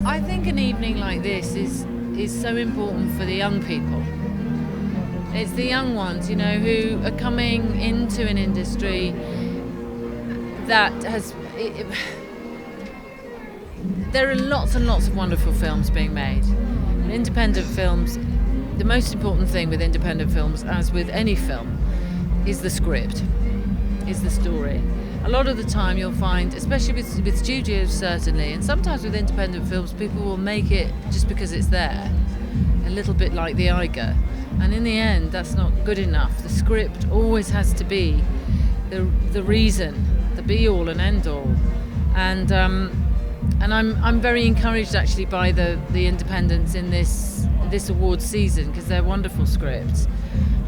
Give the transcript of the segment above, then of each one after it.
I think an evening like this is so important for the young people. It's the young ones, who are coming into an industry that has... there are lots and lots of wonderful films being made. And independent films, the most important thing with independent films, as with any film, is the script, is the story. A lot of the time you'll find, especially with studios certainly, and sometimes with independent films, people will make it just because it's there, a little bit like the Eiger. And in the end, that's not good enough. The script always has to be the reason, the be-all and end-all. And I'm very encouraged actually by the independents in this awards season, because they're wonderful scripts,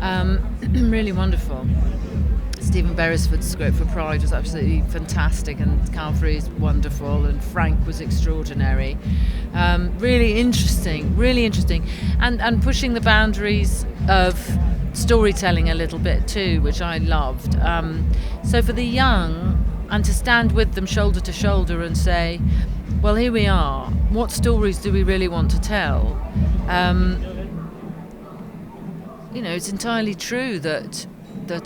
really wonderful. Stephen Beresford's script for Pride was absolutely fantastic, and Calvary's wonderful, and Frank was extraordinary. Really interesting, and pushing the boundaries of storytelling a little bit too, which I loved. So for the young, and to stand with them shoulder to shoulder and say, well, here we are, what stories do we really want to tell? It's entirely true that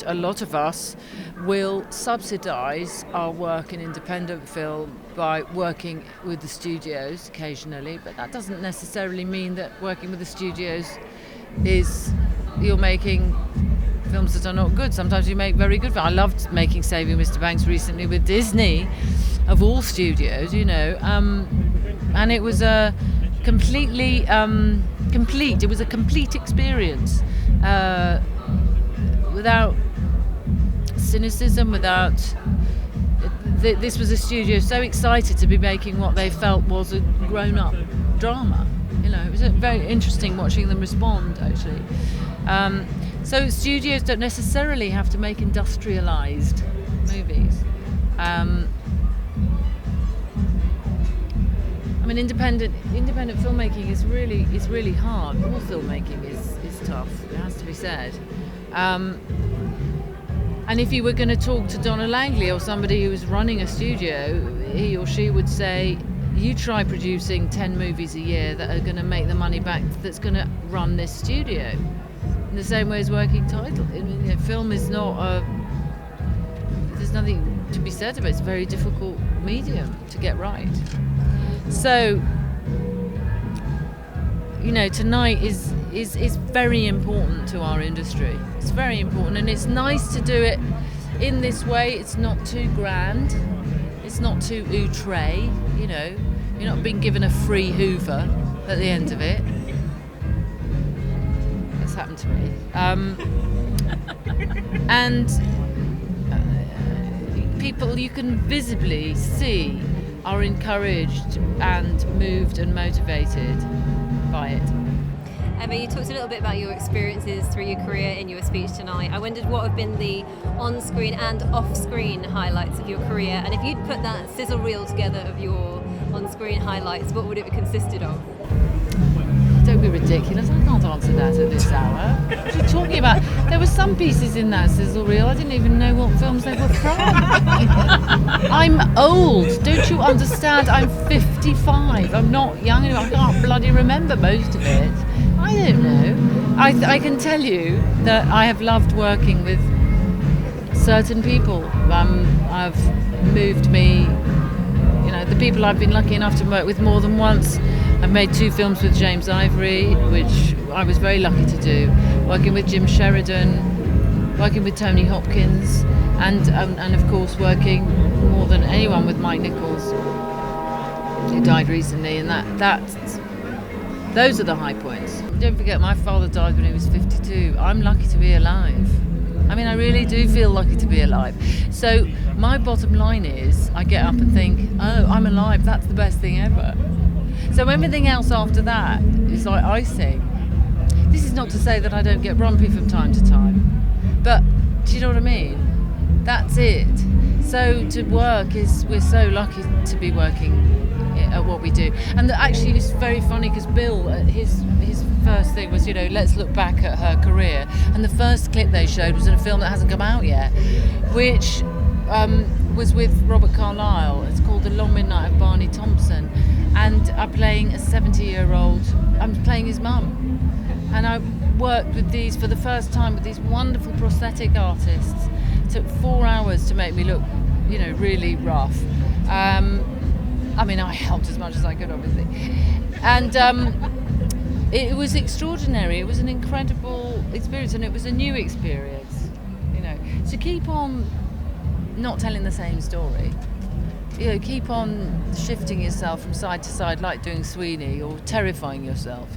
a lot of us will subsidise our work in independent film by working with the studios occasionally, but that doesn't necessarily mean that working with the studios is you're making films that are not good. Sometimes you make very good films. I loved making Saving Mr. Banks recently with Disney, of all studios, and it was a completely complete. It was a complete experience. Without cynicism, this was a studio so excited to be making what they felt was a grown-up drama. It was very interesting watching them respond, actually. So studios don't necessarily have to make industrialized movies. Independent filmmaking is really hard. All filmmaking is tough. It has to be said. And if you were going to talk to Donna Langley or somebody who was running a studio, he or she would say, you try producing 10 movies a year that are going to make the money back that's going to run this studio. In the same way as working title. Film is not there's nothing to be said about it. It's a very difficult medium to get right. So, tonight is very important to our industry. It's very important, and it's nice to do it in this way. It's not too grand. It's not too outre. You're not being given a free Hoover at the end of it. It's happened to me. And people you can visibly see are encouraged and moved and motivated by it. Emma, you talked a little bit about your experiences through your career in your speech tonight. I wondered what have been the on-screen and off-screen highlights of your career, and if you'd put that sizzle reel together of your on-screen highlights, what would it have consisted of? Don't be ridiculous, I can't answer that at this hour. What are you talking about? There were some pieces in that sizzle reel, I didn't even know what films they were from. I'm old, don't you understand? I'm 55, I'm not young anymore, I can't bloody remember most of it. I don't know. I can tell you that I have loved working with certain people. Have moved me, the people I've been lucky enough to work with more than once. I've made 2 films with James Ivory, which I was very lucky to do. Working with Jim Sheridan, working with Tony Hopkins, and of course working more than anyone with Mike Nichols, who died recently, and those are the high points. Don't forget, my father died when he was 52. I'm lucky to be alive. I really do feel lucky to be alive. So my bottom line is, I get up and think, oh, I'm alive, that's the best thing ever. So everything else after that is like icing. This is not to say that I don't get grumpy from time to time, but do you know what I mean? That's it. So to work we're so lucky to be working at what we do. And actually it's very funny because Bill, his first thing was, let's look back at her career. And the first clip they showed was in a film that hasn't come out yet, which was with Robert Carlyle. It's called The Long Midnight of Barney Thompson. and I'm playing a 70-year-old. I'm playing his mum, and I worked with these for the first time with these wonderful prosthetic artists. It took 4 hours to make me look, really rough. I mean, I helped as much as I could, obviously, and it was extraordinary. It was an incredible experience, and it was a new experience. To keep on not telling the same story. Keep on shifting yourself from side to side, like doing Sweeney, or terrifying yourself.